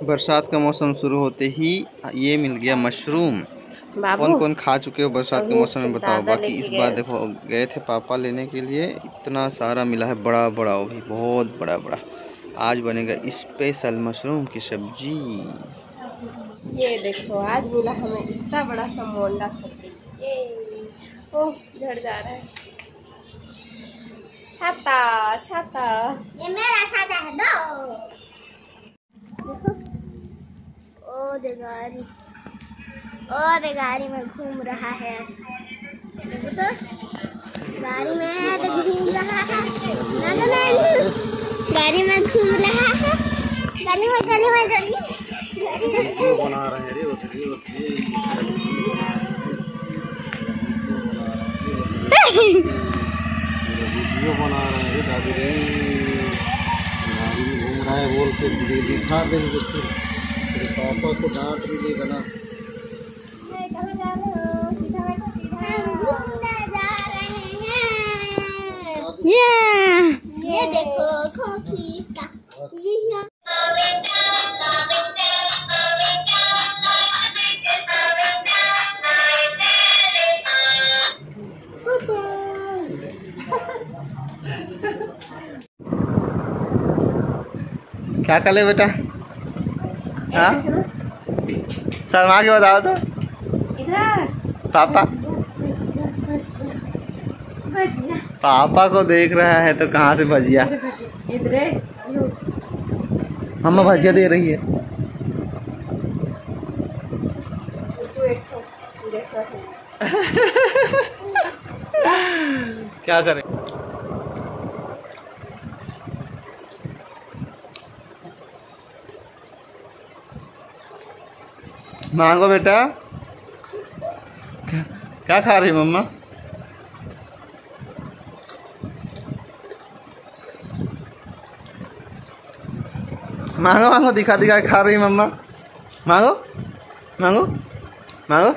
बरसात का मौसम शुरू होते ही ये मिल गया मशरूम। कौन कौन खा चुके हो बरसात के मौसम में बताओ। बाकी इस बार देखो गए थे पापा लेने के लिए, इतना सारा मिला है, बड़ा बड़ा, वो भी बहुत बड़ा बड़ा। आज बनेगा स्पेशल मशरूम की सब्जी। ये देखो आज मिला हमें इतना बड़ा सा मोंडा सब्जी। ये ओह झड़ जा रहा है। छाता छाता, ये मेरा छाता है दो। देखो गाड़ी में घूम रहा है। देखो तो गाड़ी में तो घूम रहा है। गाड़ी में घूम रहा है। गाड़ी में बना रहे हैं वीडियो बना रहे हैं दादी रे। गाड़ी में घूम रहा है बोल के दिखा देंगे फिर पापा को डांट भी देगा ना। कहाँ जा रहे हो? सीधा बैठो, सीधा। हम घूमने जा रहे हैं। ये देखो खोखी का क्या कर ले बेटा? हाँ शर्मा के बताओ तो। इधर पापा पापा को देख रहा है तो कहाँ से भजिया? इधर मम्मा भजिया दे रही है। क्या करें? मांगो बेटा। क्या खा रही मम्मा? मांगो मांगो, दिखा दिखा खा रही मम्मा। मांगो मांगो मांगो।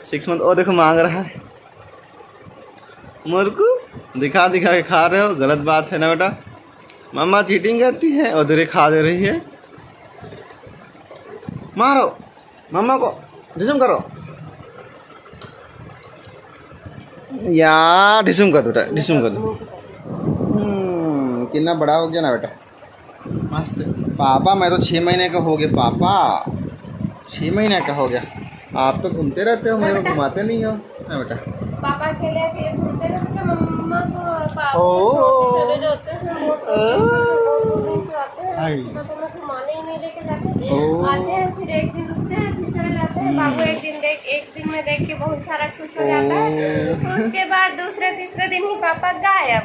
6 मंथ। ओ देखो मांग रहा है। मुर्कू दिखा दिखा के खा रहे हो, गलत बात है ना बेटा। मम्मा चीटिंग करती है और उधर खा दे रही है। मारो मम्मा को, ढिसुम करो यार, ढिसुम कर बेटा, ढिसुम कर दो। कितना बड़ा हो गया ना बेटा, मस्त। पापा मैं तो 6 महीने का हो गया। पापा 6 महीने का हो गया। आप तो घूमते रहते हो, मेरे को घुमाते नहीं हो ना बेटा। पापा अकेले अकेले घूमते रहते हैं, मम्मा को पापा चले जाते हैं, तो घुमाने ही नहीं लेके जाते। आते हैं फिर एक दिन रुकते हैं फिर चले जाते हैं। बाबू एक दिन में देख के बहुत सारा खुश हो जाता है। तो उसके बाद दूसरे तीसरे दिन ही पापा गायब।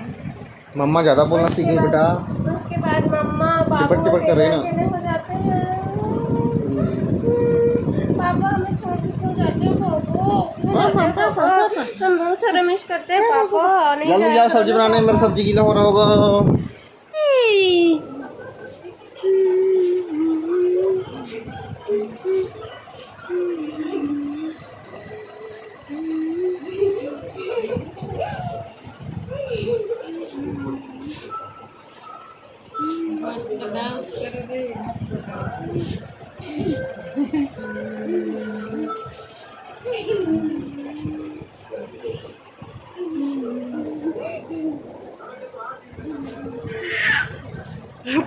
मम्मा ज्यादा बोलना सीख गई बेटा। तो उसके बाद मम्मा बाबू अकेले हो जाते हैं। पापा हमें छोड़ के हो जाते हैं। हम बहुत सारा मिस करते हैं पापा। जल्दी जाओ सब्जी बनाने, मेरी सब्जी गीला हो रहा होगा। डांस कर रहे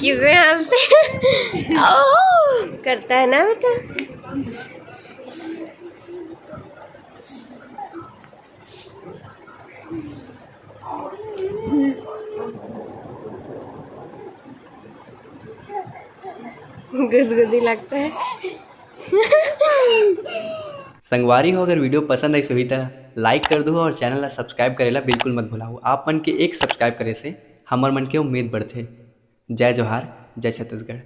किसे हंसते करता है ना बेटा। गुदगुदी लगता है। संगवारी हो, अगर वीडियो पसंद आई सो लाइक कर दो और चैनल सब्सक्राइब करेला बिल्कुल मत भूलाओ। आप मन के एक सब्सक्राइब करे से हमार मन के उम्मीद बढ़ते। जय जोहार, जय छत्तीसगढ़।